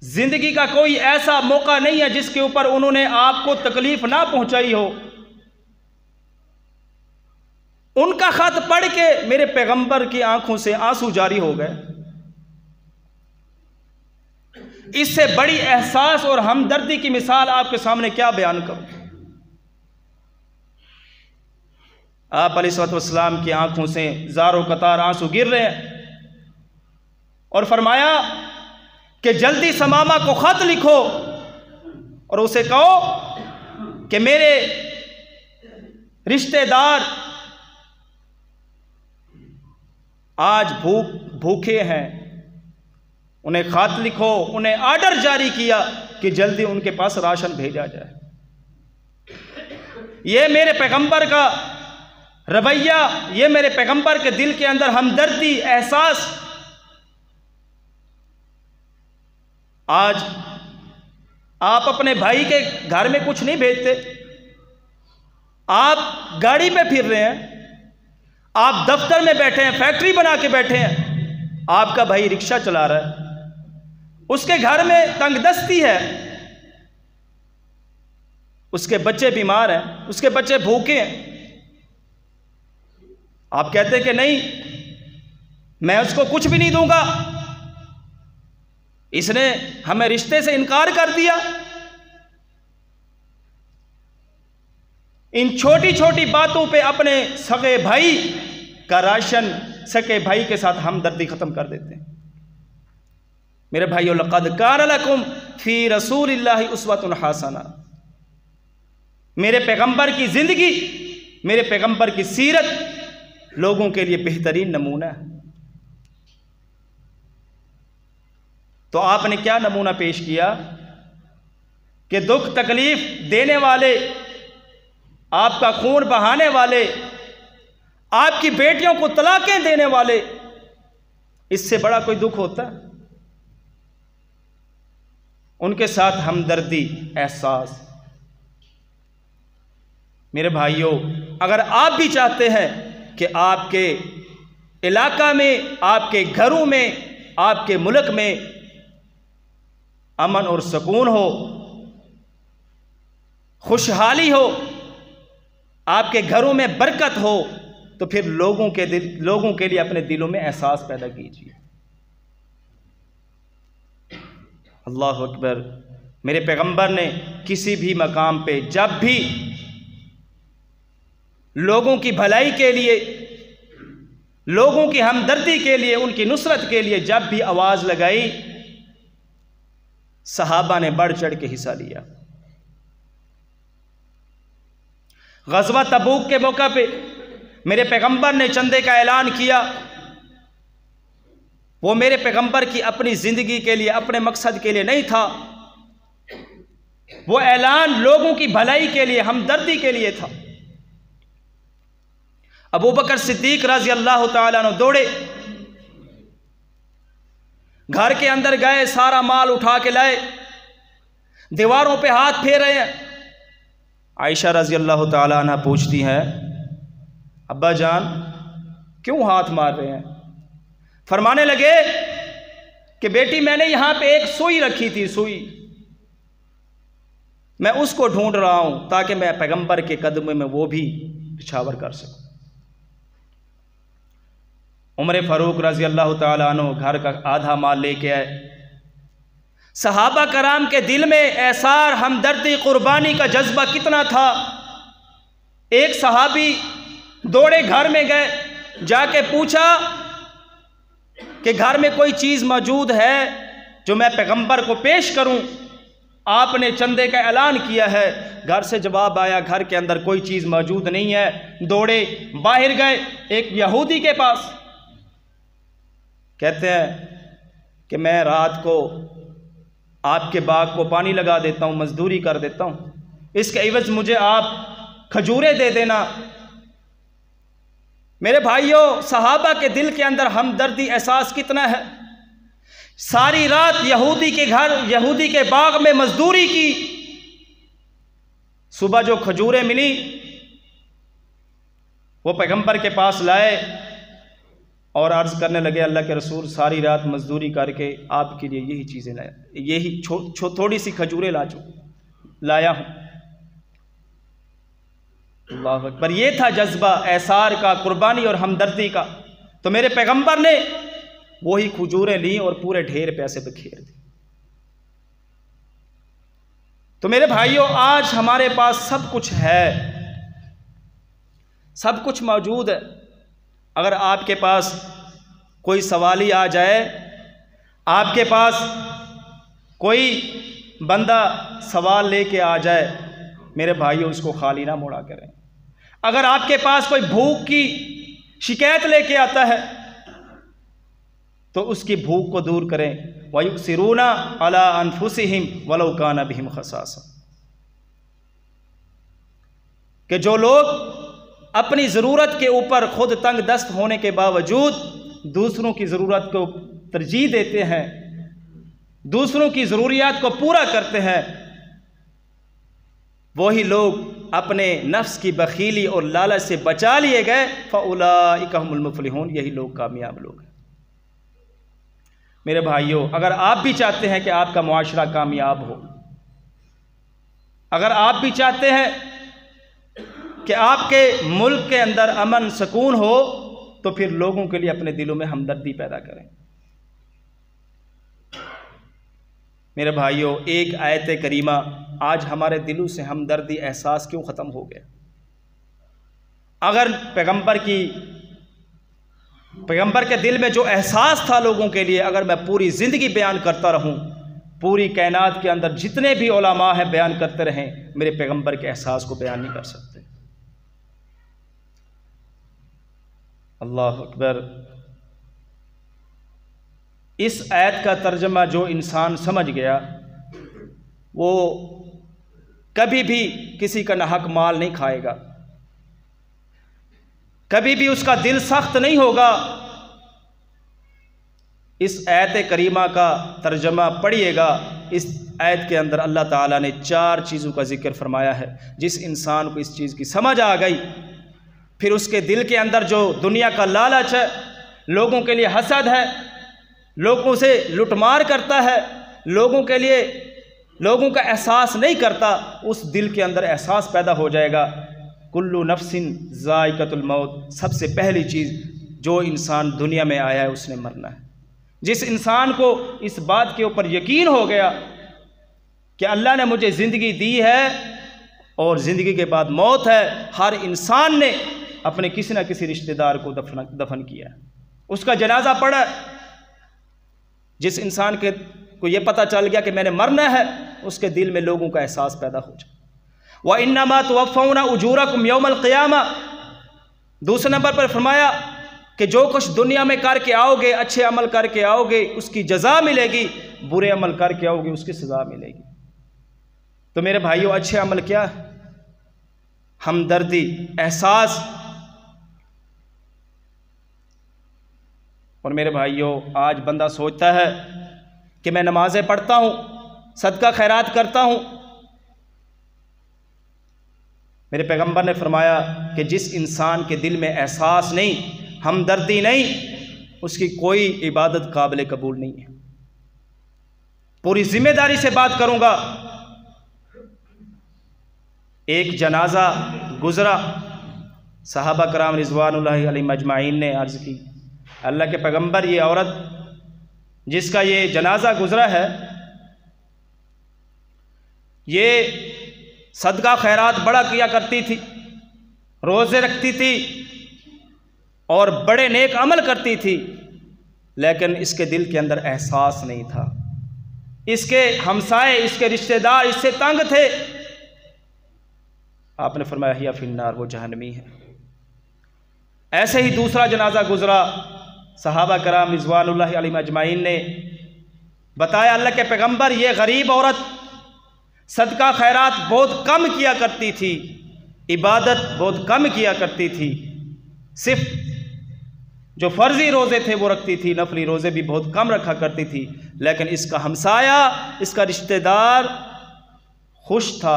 زندگی کا کوئی ایسا موقع نہیں ہے جس کے اوپر انہوں نے آپ کو تکلیف نہ پہنچائی ہو۔ ان کا خط پڑھ کے میرے پیغمبر کی آنکھوں سے آنسو جاری ہو گئے۔ اس سے بڑی احساس اور ہمدردی کی مثال آپ کے سامنے کیا بیان کروں؟ آپ علیہ الصلوۃ والسلام کی آنکھوں سے زاروں قطار آنسو گر رہے ہیں، اور فرمایا کہ جلدی ثمامہ کو خط لکھو اور اسے کہو کہ میرے رشتہ دار آج بھوکے ہیں، انہیں خط لکھو، انہیں آرڈر جاری کیا کہ جلدی ان کے پاس راشن بھیجا جائے۔ یہ میرے پیغمبر کا رویہ، یہ میرے پیغمبر کے دل کے اندر ہمدردی، احساس۔ آج آپ اپنے بھائی کے گھر میں کچھ نہیں بھیجتے، آپ گاڑی پہ پھر رہے ہیں، آپ دفتر میں بیٹھے ہیں، فیکٹری بنا کے بیٹھے ہیں، آپ کا بھائی رکشہ چلا رہا ہے، اس کے گھر میں تنگ دستی ہے، اس کے بچے بیمار ہیں، اس کے بچے بھوکے ہیں، آپ کہتے کہ نہیں میں اس کو کچھ بھی نہیں دوں گا، اس نے ہمیں رشتے سے انکار کر دیا۔ ان چھوٹی چھوٹی باتوں پہ اپنے سگے بھائی کا راشن سگے بھائی کے ساتھ ہمدردی ختم کر دیتے ہیں۔ میرے بھائیو، لقد کان لکم فی رسول اللہ اسوۃ حسنہ، میرے پیغمبر کی زندگی، میرے پیغمبر کی سیرت لوگوں کے لیے بہترین نمونہ ہے۔ تو آپ نے کیا نمونہ پیش کیا کہ دکھ تکلیف دینے والے، آپ کا خون بہانے والے، آپ کی بیٹیوں کو طلاقیں دینے والے، اس سے بڑا کوئی دکھ ہوتا ہے؟ ان کے ساتھ ہمدردی، احساس۔ میرے بھائیوں، اگر آپ بھی چاہتے ہیں کہ آپ کے علاقہ میں، آپ کے گھروں میں، آپ کے ملک میں امن اور سکون ہو، خوشحالی ہو، آپ کے گھروں میں برکت ہو، تو پھر لوگوں کے لیے اپنے دلوں میں احساس پیدا کیجیے۔ اللہ اکبر۔ میرے پیغمبر نے کسی بھی مقام پہ جب بھی لوگوں کی بھلائی کے لیے، لوگوں کی ہمدردی کے لیے، ان کی نصرت کے لیے جب بھی آواز لگائی، صحابہ نے بڑھ چڑھ کے حصہ لیا۔ غزوہ تبوک کے موقع پہ میرے پیغمبر نے چندے کا اعلان کیا، وہ میرے پیغمبر کی اپنی زندگی کے لیے، اپنے مقصد کے لیے نہیں تھا، وہ اعلان لوگوں کی بھلائی کے لیے، ہمدردی کے لیے تھا۔ ابو بکر صدیق رضی اللہ تعالیٰ عنہ دوڑے، گھر کے اندر گئے، سارا مال اٹھا کے لائے، دیواروں پہ ہاتھ پھیر رہے ہیں۔ عائشہ رضی اللہ تعالیٰ عنہ پوچھتی ہیں، ابا جان کیوں ہاتھ مار رہے ہیں؟ فرمانے لگے کہ بیٹی میں نے یہاں پہ ایک سوئی رکھی تھی، سوئی، میں اس کو ڈھونڈ رہا ہوں تاکہ میں پیغمبر کے قدموں میں وہ بھی نچھاور کر سکوں۔ عمر فاروق رضی اللہ تعالیٰ عنہ گھر کا آدھا مال لے کے آئے، صحابہ کرام کے دل میں ایثار، ہمدردی، قربانی کا جذبہ کتنا تھا۔ ایک صحابی دوڑے گھر میں گئے، جا کے پوچھا کہ گھر میں کوئی چیز موجود ہے جو میں پیغمبر کو پیش کروں؟ آپ نے چندے کا اعلان کیا ہے۔ گھر سے جواب آیا گھر کے اندر کوئی چیز موجود نہیں ہے۔ دوڑے باہر گئے ایک یہودی کے پاس، کہتے ہیں کہ میں رات کو آپ کے باغ کو پانی لگا دیتا ہوں، مزدوری کر دیتا ہوں، اس کے عوض مجھے آپ کھجوریں دے دینا۔ میرے بھائیوں، صحابہ کے دل کے اندر ہمدردی احساس کتنا ہے۔ ساری رات یہودی کے گھر، یہودی کے باغ میں مزدوری کی، صبح جو کھجوریں ملی وہ پیغمبر کے پاس لائے اور عرض کرنے لگے اللہ کے رسول ساری رات مزدوری کر کے آپ کے لیے یہی چیزیں لایا، یہی تھوڑی سی کھجوریں لایا ہوں۔ اللہ اکبر، یہ تھا جذبہ ایثار کا، قربانی اور ہمدردی کا۔ تو میرے پیغمبر نے وہی کھجوریں لیں اور پورے ڈھیر پیسے بکھیر دی۔ تو میرے بھائیوں، آج ہمارے پاس سب کچھ ہے، سب کچھ موجود ہے۔ اگر آپ کے پاس کوئی سوالی آ جائے، آپ کے پاس کوئی بندہ سوال لے کے آ جائے، میرے بھائیوں اس کو خالی نہ موڑا کریں۔ اگر آپ کے پاس کوئی بھوک کی شکایت لے کے آتا ہے تو اس کی بھوک کو دور کریں۔ وَيُؤْثِرُونَ عَلَىٰ أَنفُسِهِمْ وَلَوْ كَانَ بِهِمْ خَصَاصَةٌ، کہ جو لوگ اپنی ضرورت کے اوپر خود تنگ دست ہونے کے باوجود دوسروں کی ضرورت کو ترجیح دیتے ہیں، دوسروں کی ضروریات کو پورا کرتے ہیں، وہی لوگ اپنے نفس کی بخیلی اور لالچ سے بچا لیے گئے۔ فَأُولَٰئِكَ هُمُ الْمُفْلِحُونَ، یہی لوگ کامیاب لوگ ہیں۔ میرے بھائیوں، اگر آپ بھی چاہتے ہیں کہ آپ کا معاشرہ کامیاب ہو، اگر آپ بھی چاہتے ہیں کہ آپ کے ملک کے اندر امن سکون ہو، تو پھر لوگوں کے لیے اپنے دلوں میں ہمدردی پیدا کریں۔ میرے بھائیوں، ایک آیت کریمہ آج ہمارے دلوں سے ہمدردی احساس کیوں ختم ہو گیا؟ اگر پیغمبر کے دل میں جو احساس تھا لوگوں کے لیے، اگر میں پوری زندگی بیان کرتا رہوں، پوری کائنات کے اندر جتنے بھی علماء ہیں بیان کرتے رہیں، میرے پیغمبر کے احساس کو بیان نہیں کر سکتے۔ اللہ اکبر۔ اس آیت کا ترجمہ جو انسان سمجھ گیا، وہ کبھی بھی کسی کا ناحق مال نہیں کھائے گا، کبھی بھی اس کا دل سخت نہیں ہوگا۔ اس آیت کریمہ کا ترجمہ پڑھیے گا۔ اس آیت کے اندر اللہ تعالیٰ نے 4 چیزوں کا ذکر فرمایا ہے۔ جس انسان کو اس چیز کی سمجھ آ گئی، پھر اس کے دل کے اندر جو دنیا کا لالچ ہے، لوگوں کے لیے حسد ہے، لوگوں سے لٹ مار کرتا ہے، لوگوں کے لیے لوگوں کا احساس نہیں کرتا، اس دل کے اندر احساس پیدا ہو جائے گا۔ کلو نفس ذائقۃ الموت، سب سے پہلی چیز، جو انسان دنیا میں آیا ہے اس نے مرنا ہے۔ جس انسان کو اس بات کے اوپر یقین ہو گیا کہ اللہ نے مجھے زندگی دی ہے اور زندگی کے بعد موت ہے، ہر انسان نے اپنے کسی نہ کسی رشتہ دار کو دفن کیا، اس کا جنازہ پڑھا۔ جس انسان کو یہ پتہ چل گیا کہ میں نے مرنا ہے، اس کے دل میں لوگوں کا احساس پیدا ہو جائے۔ وَإِنَّمَا تُوَفَّوْنَ أُجُورَكُمْ يَوْمَ الْقِيَامَةِ، دوسرے نمبر پر فرمایا کہ جو کچھ دنیا میں کر کے آؤ گے، اچھے عمل کر کے آؤ گے، اس کی جزا ملے گی، برے عمل کر کے آؤ گے، اس کی سزا ملے گی۔ تو میرے بھائیوں، اچھے عمل کیا ہے؟ ہمدردی، احساس۔ اور میرے بھائیوں، آج بندہ سوچتا ہے کہ میں نمازیں پڑھتا ہوں، صدقہ خیرات کرتا ہوں۔ میرے پیغمبر نے فرمایا کہ جس انسان کے دل میں احساس نہیں، ہمدردی نہیں، اس کی کوئی عبادت قابل قبول نہیں ہے۔ پوری ذمہ داری سے بات کروں گا۔ ایک جنازہ گزرا، صحابہ کرام رضوان اللہ علیہم اجمعین نے عرض کی، اللہ کے پیغمبر، یہ عورت جس کا یہ جنازہ گزرا ہے، یہ صدقہ خیرات بڑا کیا کرتی تھی، روزے رکھتی تھی اور بڑے نیک عمل کرتی تھی، لیکن اس کے دل کے اندر احساس نہیں تھا۔ اس کے ہمسائے، اس کے رشتہ دار اس سے تنگ تھے۔ آپ نے فرمایا ہی فی النار، وہ جہنمی ہے۔ ایسے ہی دوسرا جنازہ گزرا، صحابہ کرام رضوان اللہ علیہم اجمعین نے بتایا اللہ کے پیغمبر یہ غریب عورت صدقہ خیرات بہت کم کیا کرتی تھی، عبادت بہت کم کیا کرتی تھی، صرف جو فرضی روزے تھے وہ رکھتی تھی، نفلی روزے بھی بہت کم رکھا کرتی تھی، لیکن اس کا ہمسایہ، اس کا رشتہ دار خوش تھا،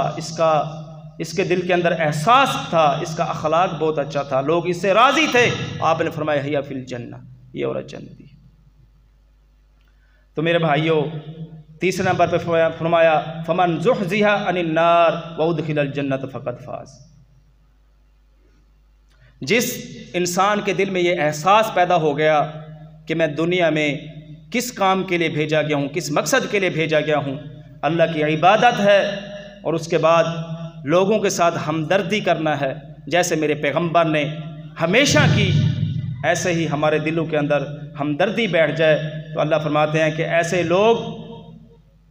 اس کے دل کے اندر احساس تھا، اس کا اخلاق بہت اچھا تھا، لوگ اس سے راضی تھے۔ آپ نے فرمایا ہی فی الجنہ، یہ عورت جنتی۔ تو میرے بھائیوں، تیسرے نمبر پہ فرمایا فمن زحزح عن النار وادخل الجنۃ فقد فاز۔ جس انسان کے دل میں یہ احساس پیدا ہو گیا کہ میں دنیا میں کس کام کے لیے بھیجا گیا ہوں، کس مقصد کے لیے بھیجا گیا ہوں، اللہ کی عبادت ہے، اور اس کے بعد لوگوں کے ساتھ ہمدردی کرنا ہے، جیسے میرے پیغمبر نے ہمیشہ کی، ایسے ہی ہمارے دلوں کے اندر ہمدردی بیٹھ جائے تو اللہ فرماتے ہیں کہ ایسے لوگ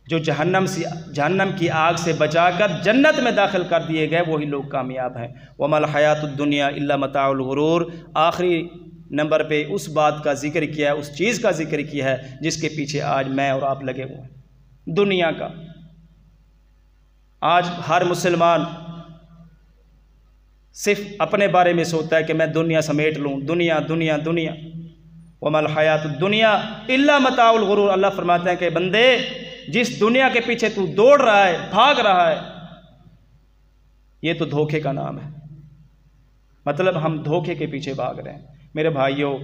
جو جہنم کی آگ سے بچا کر جنت میں داخل کر دیے گئے، وہی لوگ کامیاب ہیں۔ وَمَا الْحَيَاةُ الدُّنْيَا إِلَّا مَتَاعُ الْغُرُورِ۔ آخری نمبر پہ اس بات کا ذکر کیا ہے، اس چیز کا ذکر کیا ہے جس کے پیچھے آج میں اور آپ لگے ہوئے ہیں، دنیا کا۔ آج ہر مسلمان صرف اپنے بارے میں سوچتا ہے کہ میں دنیا سمیٹ لوں، دنیا دنیا دنیا۔ وَمَا الْحَيَاةُ الدُّنْيَا إِلَّا مَتَاعُ الْغُرُورِ۔ اللہ فرماتے ہیں کہ بندے، جس دنیا کے پیچھے تو دوڑ رہا ہے، بھاگ رہا ہے، یہ تو دھوکے کا نام ہے۔ مطلب ہم دھوکے کے پیچھے بھاگ رہے ہیں۔ میرے بھائیوں،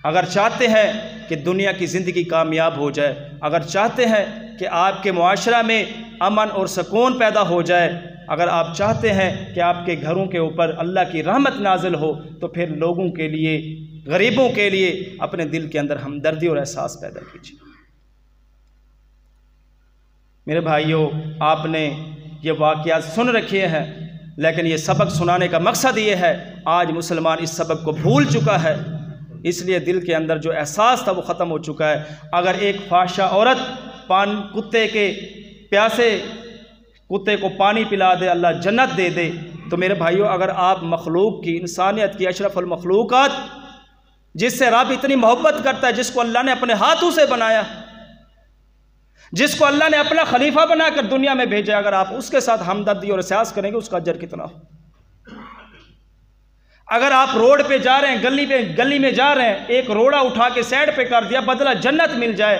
اگر چاہتے ہیں کہ دنیا کی زندگی کامیاب ہو جائے، اگر چاہتے ہیں کہ آپ کے معاشرہ میں امن اور سکون پیدا ہو جائے، اگر آپ چاہتے ہیں کہ آپ کے گھروں کے اوپر اللہ کی رحمت نازل ہو، تو پھر لوگوں کے لیے، غریبوں کے لیے اپنے دل کے اندر ہمدردی اور احساس پیدا کیجیے۔ میرے بھائیوں، آپ نے یہ واقعات سن رکھے ہیں، لیکن یہ سبق سنانے کا مقصد یہ ہے، آج مسلمان اس سبق کو بھول چکا ہے، اس لیے دل کے اندر جو احساس تھا وہ ختم ہو چکا ہے۔ اگر ایک فحشہ عورت کتے کے پیاسے کتے کو پانی پلا دے، اللہ جنت دے دے، تو میرے بھائیوں، اگر آپ مخلوق کی، انسانیت کی، اشرف المخلوقات، جس سے رب اتنی محبت کرتا ہے، جس کو اللہ نے اپنے ہاتھوں سے بنایا، جس کو اللہ نے اپنا خلیفہ بنا کر دنیا میں بھیجا، اگر آپ اس کے ساتھ ہمدردی اور احساس کریں گے، اس کا اجر کتنا ہو۔ اگر آپ روڈ پہ جا رہے ہیں، گلی میں جا رہے ہیں، ایک روڑا اٹھا کے سائڈ پہ کر دیا، بدلہ جنت مل جائے،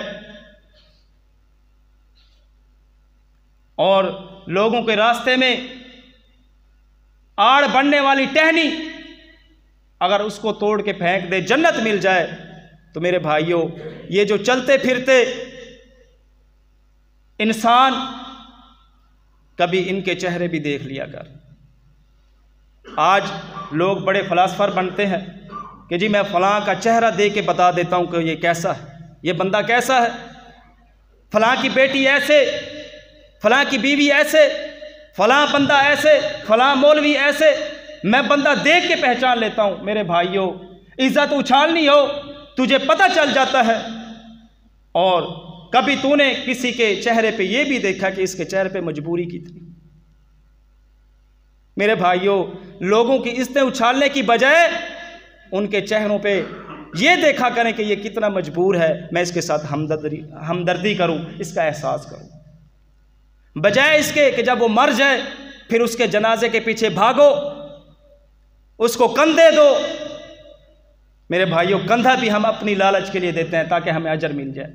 اور لوگوں کے راستے میں آڑ بننے والی ٹہنی اگر اس کو توڑ کے پھینک دے، جنت مل جائے، تو میرے بھائیوں، یہ جو چلتے پھرتے انسان، کبھی ان کے چہرے بھی دیکھ لیا کر۔ آج لوگ بڑے فلاسفر بنتے ہیں کہ جی میں فلاں کا چہرہ دیکھ کے بتا دیتا ہوں کہ یہ کیسا ہے، یہ بندہ کیسا ہے، فلاں کی بیٹی ایسے، فلاں کی بیوی ایسے، فلاں بندہ ایسے، فلاں مولوی ایسے، میں بندہ دیکھ کے پہچان لیتا ہوں۔ میرے بھائیوں، عزت اچھالنی ہو، تجھے پتہ چل جاتا ہے۔ اور کبھی تو نے کسی کے چہرے پہ یہ بھی دیکھا کہ اس کے چہرے پہ مجبوری کتنی؟ میرے بھائیوں، لوگوں کی عزتیں اچھالنے کی بجائے ان کے چہروں پہ یہ دیکھا کریں کہ یہ کتنا مجبور ہے، میں اس کے ساتھ ہمدردی کروں، اس کا احساس کروں، بجائے اس کے کہ جب وہ مر جائے پھر اس کے جنازے کے پیچھے بھاگو، اس کو کندھے دو۔ میرے بھائیوں، کندھا بھی ہم اپنی لالچ کے لیے دیتے ہیں تاکہ ہمیں اجر مل جائے۔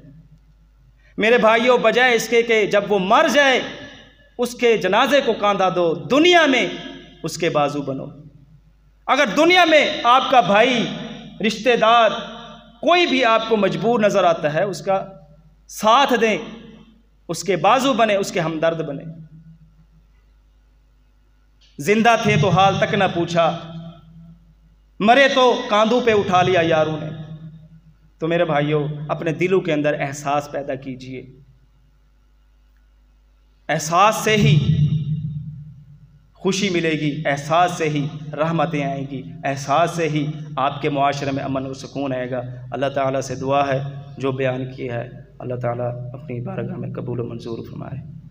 میرے بھائیوں، بجائے اس کے کہ جب وہ مر جائے اس کے جنازے کو کاندھا دو، دنیا میں اس کے بازو بنو۔ اگر دنیا میں آپ کا بھائی، رشتہ دار، کوئی بھی آپ کو مجبور نظر آتا ہے، اس کا ساتھ دیں، اس کے بازو بنے، اس کے ہمدرد بنے۔ زندہ تھے تو حال تک نہ پوچھا، مرے تو کاندھوں پہ اٹھا لیا یاروں نے۔ تو میرے بھائیوں، اپنے دلوں کے اندر احساس پیدا کیجئے۔ احساس سے ہی خوشی ملے گی، احساس سے ہی رحمتیں آئیں گی، احساس سے ہی آپ کے معاشرے میں امن و سکون آئے گا۔ اللہ تعالیٰ سے دعا ہے جو بیان کیا ہے اللہ تعالیٰ اپنی بارگاہ میں قبول و منظور فرمائے۔